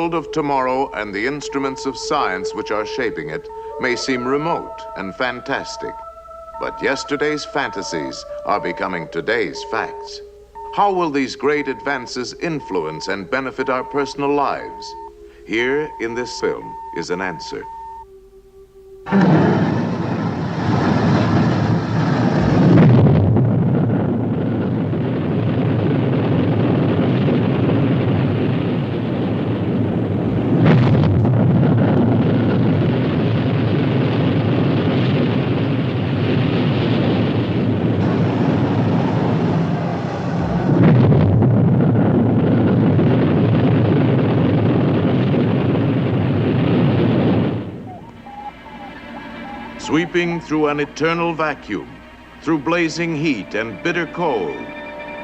world of tomorrow and the instruments of science which are shaping it may seem remote and fantastic, but yesterday's fantasies are becoming today's facts. How will these great advances influence and benefit our personal lives? Here in this film is an answer. Sweeping through an eternal vacuum, through blazing heat and bitter cold,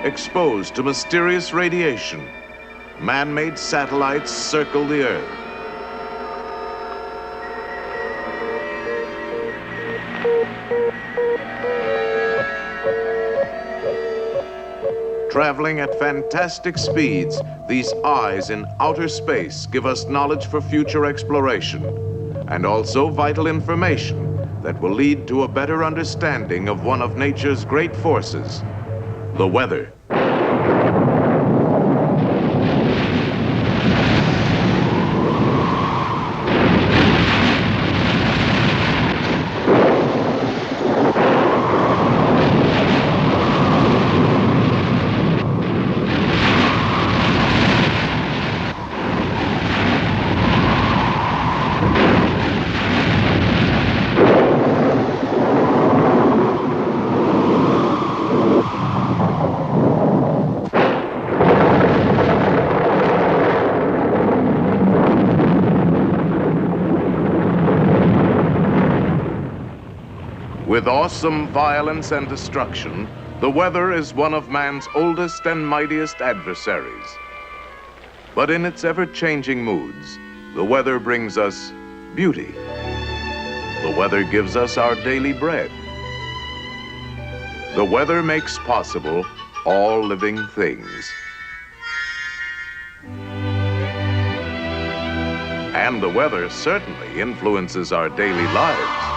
exposed to mysterious radiation, man-made satellites circle the Earth. Traveling at fantastic speeds, these eyes in outer space give us knowledge for future exploration, and also vital information that will lead to a better understanding of one of nature's great forces, the weather. With awesome violence and destruction, the weather is one of man's oldest and mightiest adversaries. But in its ever-changing moods, the weather brings us beauty. The weather gives us our daily bread. The weather makes possible all living things. And the weather certainly influences our daily lives.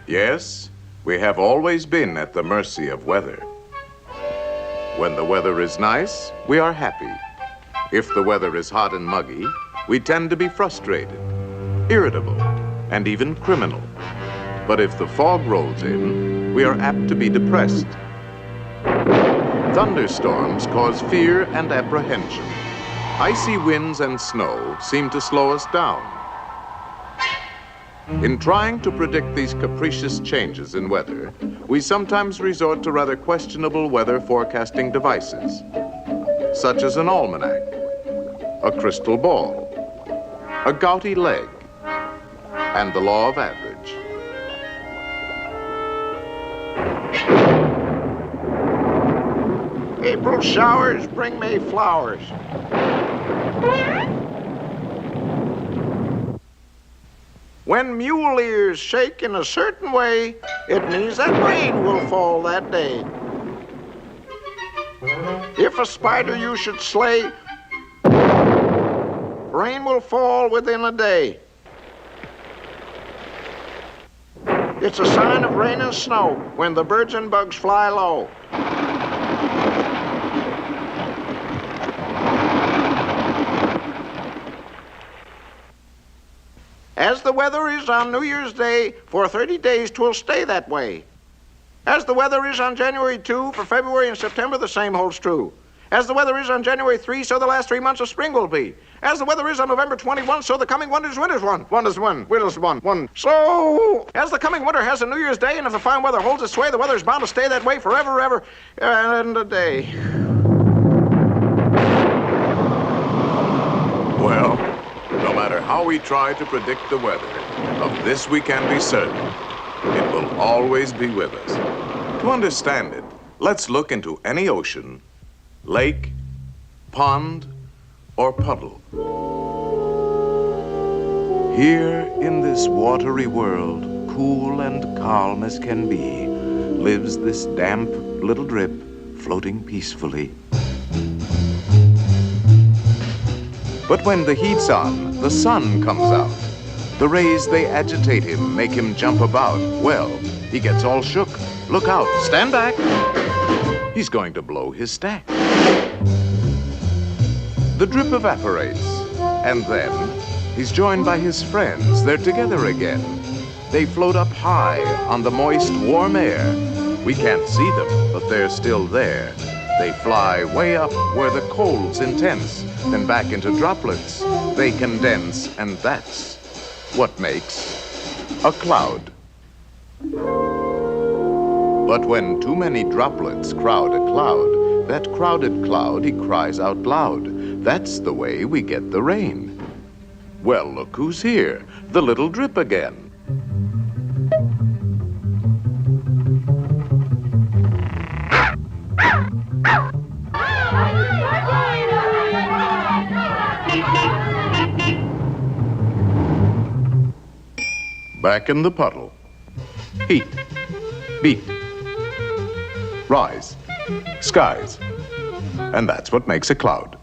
Yes, we have always been at the mercy of weather. When the weather is nice, we are happy. If the weather is hot and muggy, we tend to be frustrated, irritable, and even criminal. But if the fog rolls in, we are apt to be depressed. Thunderstorms cause fear and apprehension. Icy winds and snow seem to slow us down. In trying to predict these capricious changes in weather, we sometimes resort to rather questionable weather forecasting devices, such as an almanac, a crystal ball, a gouty leg, and the law of average. April showers bring May flowers. When mule ears shake in a certain way, it means that rain will fall that day. If a spider you should slay, rain will fall within a day. It's a sign of rain and snow when the birds and bugs fly low. As the weather is on New Year's Day, for 30 days 'twill stay that way. As the weather is on January 2, for February and September the same holds true. As the weather is on January 3, so the last 3 months of spring will be. As the weather is on November 21, so the coming winter's one. Winter's one. So, as the coming winter has a New Year's Day, and if the fine weather holds its sway, the weather's bound to stay that way forever, ever, and a day. Well, no matter how we try to predict the weather, of this we can be certain. It will always be with us. To understand it, let's look into any ocean, lake, pond, or puddle. Here in this watery world, cool and calm as can be, lives this damp little drip floating peacefully. But when the heat's on, the sun comes out. The rays, they agitate him, make him jump about. Well, he gets all shook. Look out, stand back. He's going to blow his stack. The drip evaporates, and then he's joined by his friends. They're together again. They float up high on the moist, warm air. We can't see them, but they're still there. They fly way up where the cold's intense, then back into droplets. They condense, and that's what makes a cloud. But when too many droplets crowd a cloud, that crowded cloud, he cries out loud. That's the way we get the rain. Well, look who's here, the little drip again. Back in the puddle. Heat. Beat. Rise. Skies. And that's what makes a cloud.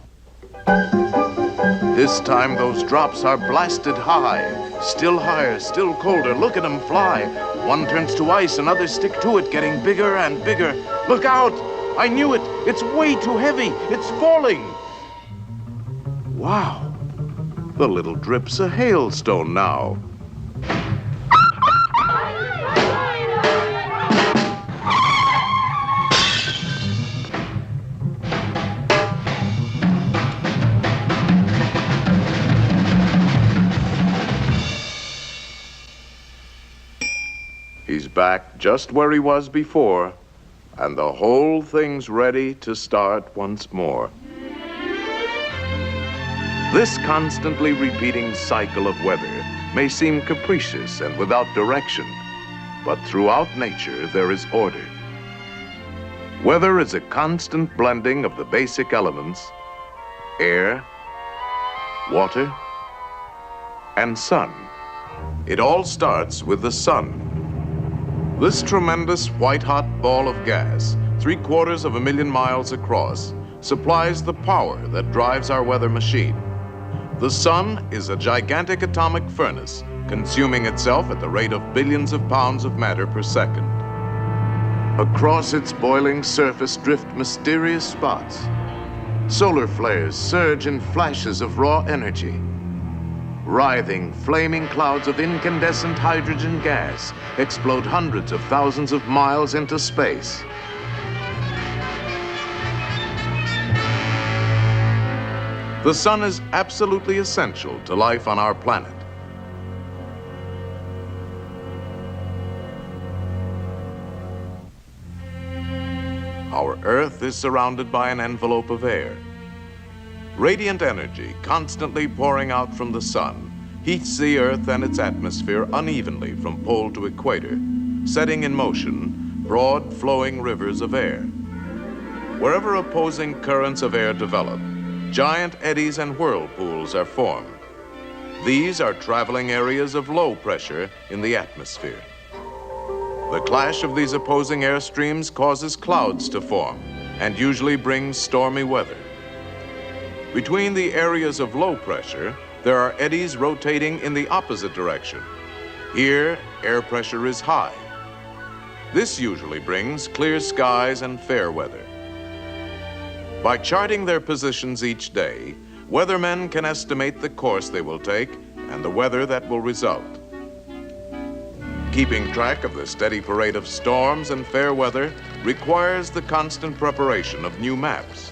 This time those drops are blasted high. Still higher, still colder. Look at them fly. One turns to ice, another stick to it, getting bigger and bigger. Look out! I knew it! It's way too heavy! It's falling! Wow! The little drip's a hailstone now. He's back just where he was before, and the whole thing's ready to start once more. This constantly repeating cycle of weather may seem capricious and without direction, but throughout nature there is order. Weather is a constant blending of the basic elements: air, water, and sun. It all starts with the sun. This tremendous white-hot ball of gas, 750,000 miles across, supplies the power that drives our weather machine. The sun is a gigantic atomic furnace, consuming itself at the rate of billions of pounds of matter per second. Across its boiling surface drift mysterious spots. Solar flares surge in flashes of raw energy. Writhing, flaming clouds of incandescent hydrogen gas explode hundreds of thousands of miles into space. The sun is absolutely essential to life on our planet. Our Earth is surrounded by an envelope of air. Radiant energy, constantly pouring out from the sun, heats the Earth and its atmosphere unevenly from pole to equator, setting in motion broad flowing rivers of air. Wherever opposing currents of air develop, giant eddies and whirlpools are formed. These are traveling areas of low pressure in the atmosphere. The clash of these opposing air streams causes clouds to form and usually brings stormy weather. Between the areas of low pressure, there are eddies rotating in the opposite direction. Here, air pressure is high. This usually brings clear skies and fair weather. By charting their positions each day, weathermen can estimate the course they will take and the weather that will result. Keeping track of the steady parade of storms and fair weather requires the constant preparation of new maps.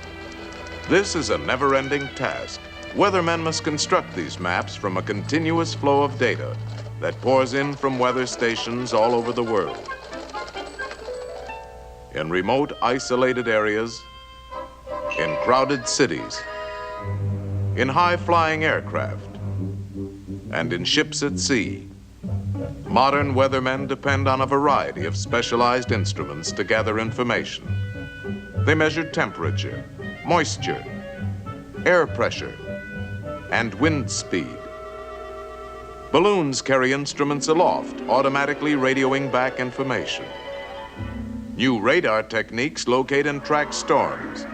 This is a never-ending task. Weathermen must construct these maps from a continuous flow of data that pours in from weather stations all over the world. In remote, isolated areas, in crowded cities, in high-flying aircraft, and in ships at sea, modern weathermen depend on a variety of specialized instruments to gather information. They measure temperature, moisture, air pressure, and wind speed. Balloons carry instruments aloft, automatically radioing back information. New radar techniques locate and track storms.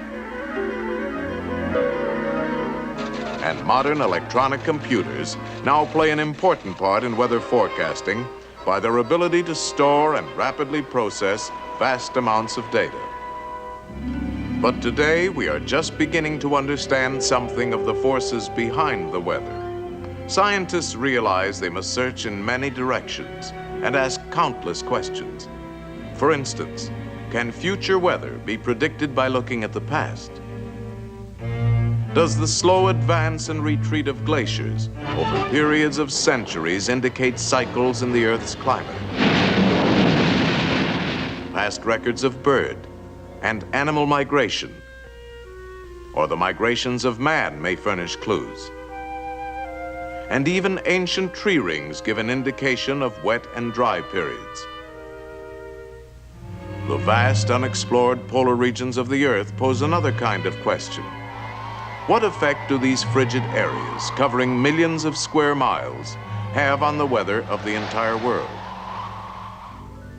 And modern electronic computers now play an important part in weather forecasting by their ability to store and rapidly process vast amounts of data. But today, we are just beginning to understand something of the forces behind the weather. Scientists realize they must search in many directions and ask countless questions. For instance, can future weather be predicted by looking at the past? Does the slow advance and retreat of glaciers over periods of centuries indicate cycles in the Earth's climate? Past records of bird and animal migration, or the migrations of man, may furnish clues. And even ancient tree rings give an indication of wet and dry periods. The vast unexplored polar regions of the Earth pose another kind of question. What effect do these frigid areas, covering millions of square miles, have on the weather of the entire world?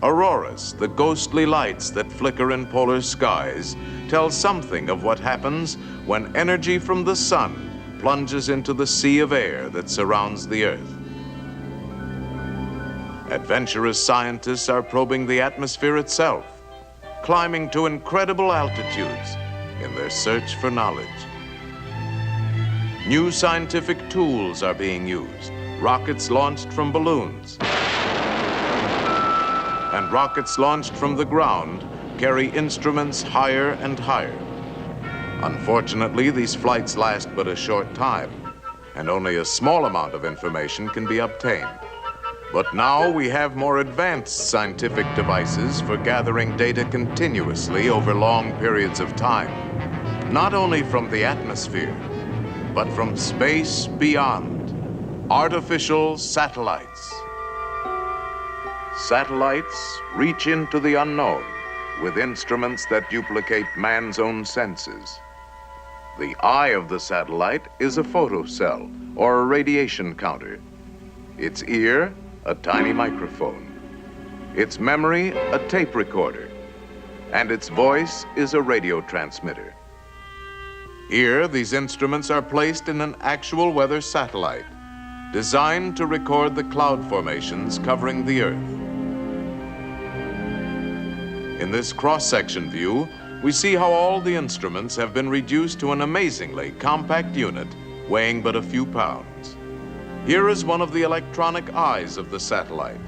Auroras, the ghostly lights that flicker in polar skies, tell something of what happens when energy from the sun plunges into the sea of air that surrounds the Earth. Adventurous scientists are probing the atmosphere itself, climbing to incredible altitudes in their search for knowledge. New scientific tools are being used, rockets launched from balloons. And rockets launched from the ground carry instruments higher and higher. Unfortunately, these flights last but a short time, and only a small amount of information can be obtained. But now we have more advanced scientific devices for gathering data continuously over long periods of time, not only from the atmosphere, but from space beyond. Artificial satellites. Satellites reach into the unknown with instruments that duplicate man's own senses. The eye of the satellite is a photocell or a radiation counter. Its ear, a tiny microphone. Its memory, a tape recorder. And its voice is a radio transmitter. Here, these instruments are placed in an actual weather satellite, designed to record the cloud formations covering the Earth. In this cross-section view, we see how all the instruments have been reduced to an amazingly compact unit weighing but a few pounds. Here is one of the electronic eyes of the satellite.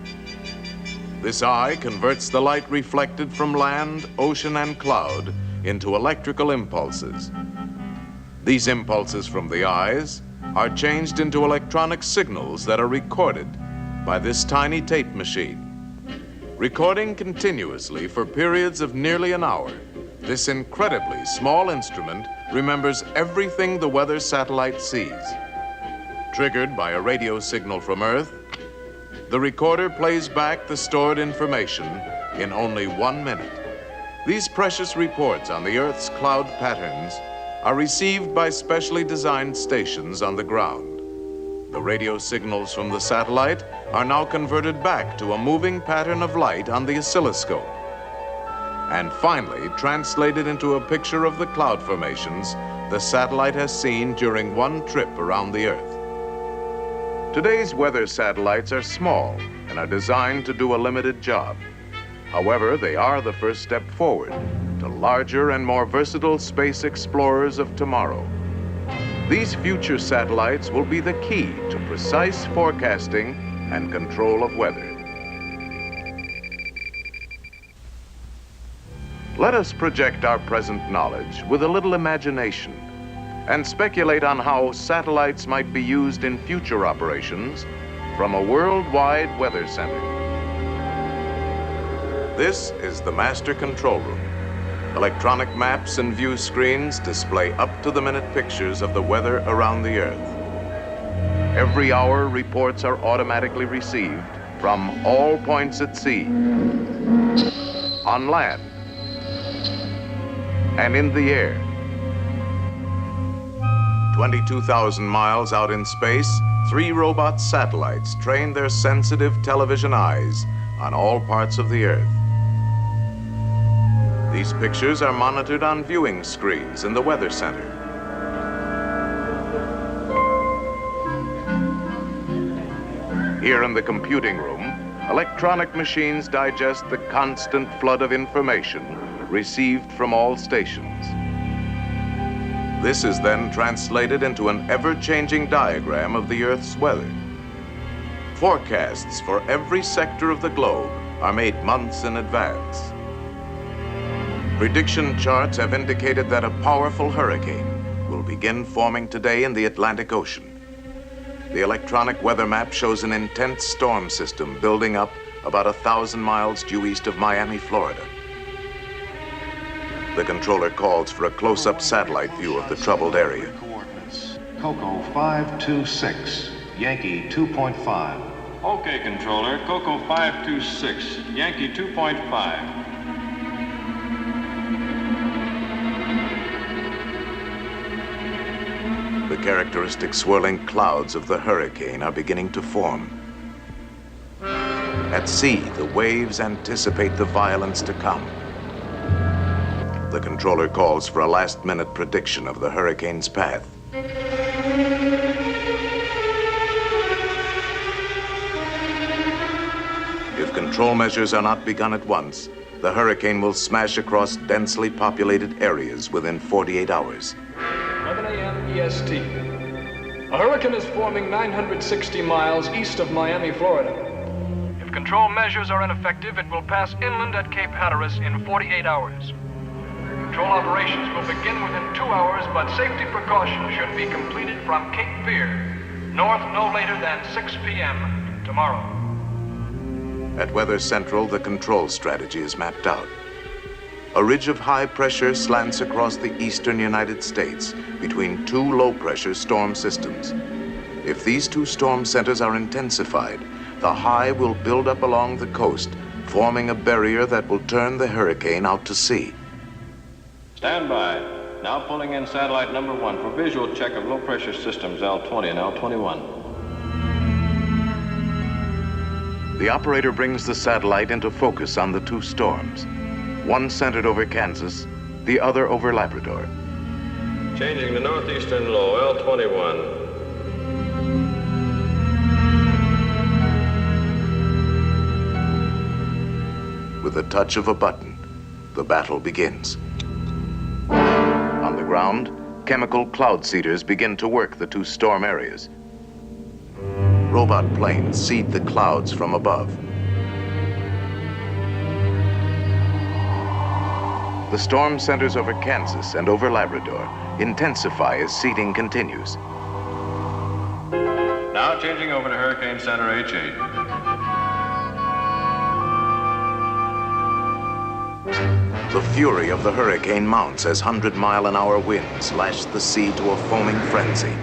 This eye converts the light reflected from land, ocean, and cloud into electrical impulses. These impulses from the eyes are changed into electronic signals that are recorded by this tiny tape machine. Recording continuously for periods of nearly an hour, this incredibly small instrument remembers everything the weather satellite sees. Triggered by a radio signal from Earth, the recorder plays back the stored information in only 1 minute. These precious reports on the Earth's cloud patterns are received by specially designed stations on the ground. The radio signals from the satellite are now converted back to a moving pattern of light on the oscilloscope, and finally translated into a picture of the cloud formations the satellite has seen during one trip around the Earth. Today's weather satellites are small and are designed to do a limited job. However, they are the first step forward to larger and more versatile space explorers of tomorrow. These future satellites will be the key to precise forecasting and control of weather. Let us project our present knowledge with a little imagination and speculate on how satellites might be used in future operations from a worldwide weather center. This is the master control room. Electronic maps and view screens display up-to-the-minute pictures of the weather around the Earth. Every hour, reports are automatically received from all points at sea, on land, and in the air. 22,000 miles out in space, 3 robot satellites train their sensitive television eyes on all parts of the Earth. These pictures are monitored on viewing screens in the Weather Center. Here in the computing room, electronic machines digest the constant flood of information received from all stations. This is then translated into an ever-changing diagram of the Earth's weather. Forecasts for every sector of the globe are made months in advance. Prediction charts have indicated that a powerful hurricane will begin forming today in the Atlantic Ocean. The electronic weather map shows an intense storm system building up about 1,000 miles due east of Miami, Florida. The controller calls for a close-up satellite view of the troubled area. Coordinates. Coco 526, Yankee 2.5. Okay, controller. Coco 526, Yankee 2.5. The characteristic swirling clouds of the hurricane are beginning to form. At sea, the waves anticipate the violence to come. The controller calls for a last-minute prediction of the hurricane's path. If control measures are not begun at once, the hurricane will smash across densely populated areas within 48 hours. 11 a.m. EST. A hurricane is forming 960 miles east of Miami, Florida. If control measures are ineffective, it will pass inland at Cape Hatteras in 48 hours. Control operations will begin within 2 hours, but safety precautions should be completed from Cape Fear, north no later than 6 p.m. tomorrow. At Weather Central, the control strategy is mapped out. A ridge of high pressure slants across the eastern United States between 2 low-pressure storm systems. If these 2 storm centers are intensified, the high will build up along the coast, forming a barrier that will turn the hurricane out to sea. Stand by. Now pulling in satellite number 1 for visual check of low-pressure systems L20 and L21. The operator brings the satellite into focus on the 2 storms. One centered over Kansas, the other over Labrador. Changing to northeastern low, L21. With the touch of a button, the battle begins. On the ground, chemical cloud seeders begin to work the 2 storm areas. Robot planes seed the clouds from above. The storm centers over Kansas and over Labrador intensify as seeding continues. Now changing over to Hurricane Center H8. The fury of the hurricane mounts as 100-mile-an-hour winds lash the sea to a foaming frenzy.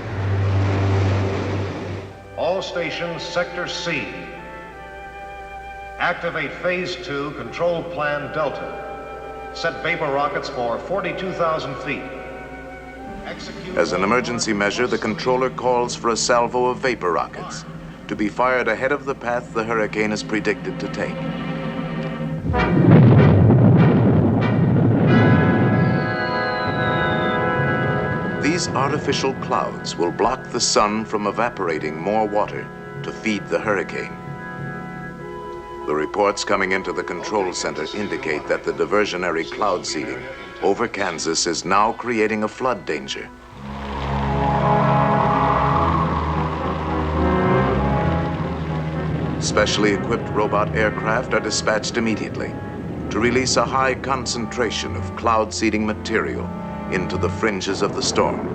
All stations, Sector C. Activate Phase 2, Control Plan Delta. Set vapor rockets for 42,000 feet. Execute. As an emergency measure, the controller calls for a salvo of vapor rockets to be fired ahead of the path the hurricane is predicted to take. These artificial clouds will block the sun from evaporating more water to feed the hurricane. The reports coming into the control center indicate that the diversionary cloud seeding over Kansas is now creating a flood danger. Specially equipped robot aircraft are dispatched immediately to release a high concentration of cloud seeding material into the fringes of the storm.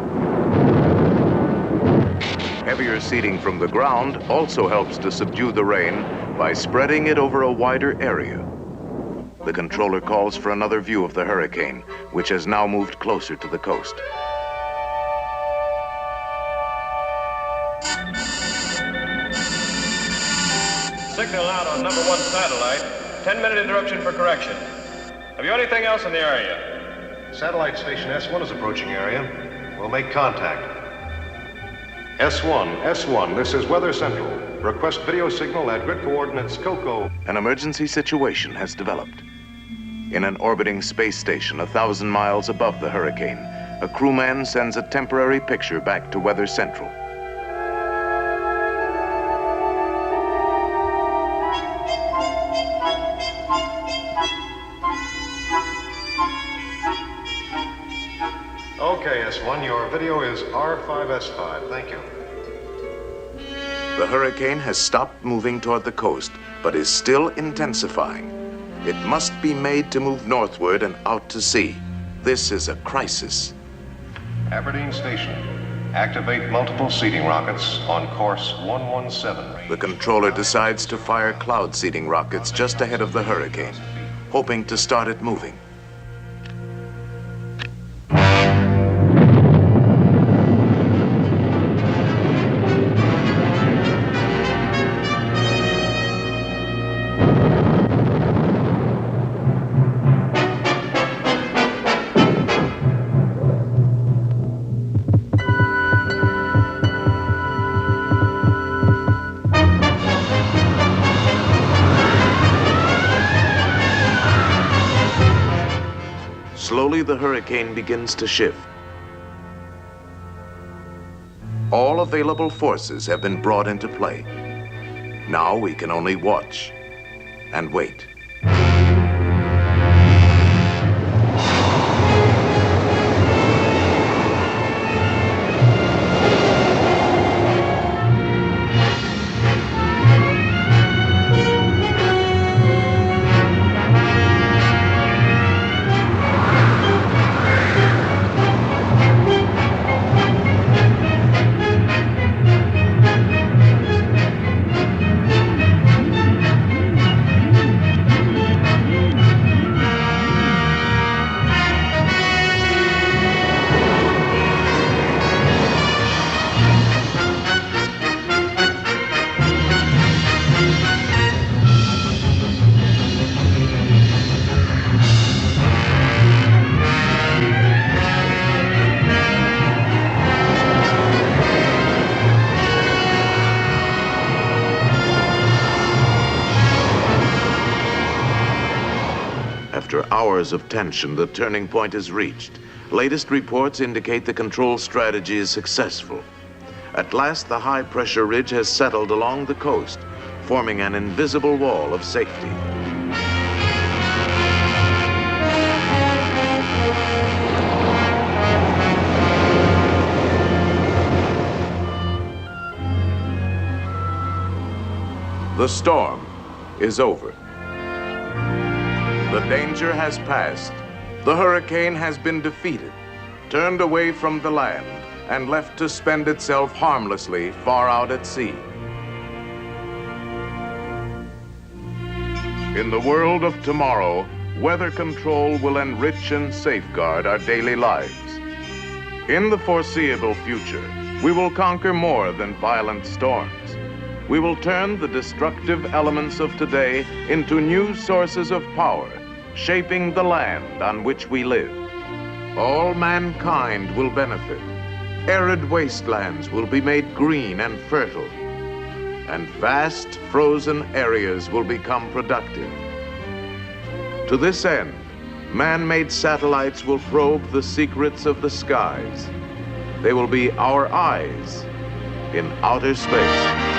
Heavier seeding from the ground also helps to subdue the rain by spreading it over a wider area. The controller calls for another view of the hurricane, which has now moved closer to the coast. Signal out on number 1 satellite. 10-minute interruption for correction. Have you anything else in the area? Satellite station S1 is approaching area. We'll make contact. S1, this is Weather Central. Request video signal at grid coordinates COCO. An emergency situation has developed. In an orbiting space station 1,000 miles above the hurricane, a crewman sends a temporary picture back to Weather Central. Okay, S1, your video is R5S5. Thank you. The hurricane has stopped moving toward the coast, but is still intensifying. It must be made to move northward and out to sea. This is a crisis. Aberdeen Station. Activate multiple seeding rockets on course 117. The controller decides to fire cloud seeding rockets just ahead of the hurricane, hoping to start it moving. Slowly, the hurricane begins to shift. All available forces have been brought into play. Now we can only watch and wait. After hours of tension, the turning point is reached. Latest reports indicate the control strategy is successful. At last, the high-pressure ridge has settled along the coast, forming an invisible wall of safety. The storm is over. The danger has passed. The hurricane has been defeated, turned away from the land, and left to spend itself harmlessly far out at sea. In the world of tomorrow, weather control will enrich and safeguard our daily lives. In the foreseeable future, we will conquer more than violent storms. We will turn the destructive elements of today into new sources of power, shaping the land on which we live. All mankind will benefit. Arid wastelands will be made green and fertile, and vast frozen areas will become productive. To this end, man-made satellites will probe the secrets of the skies. They will be our eyes in outer space.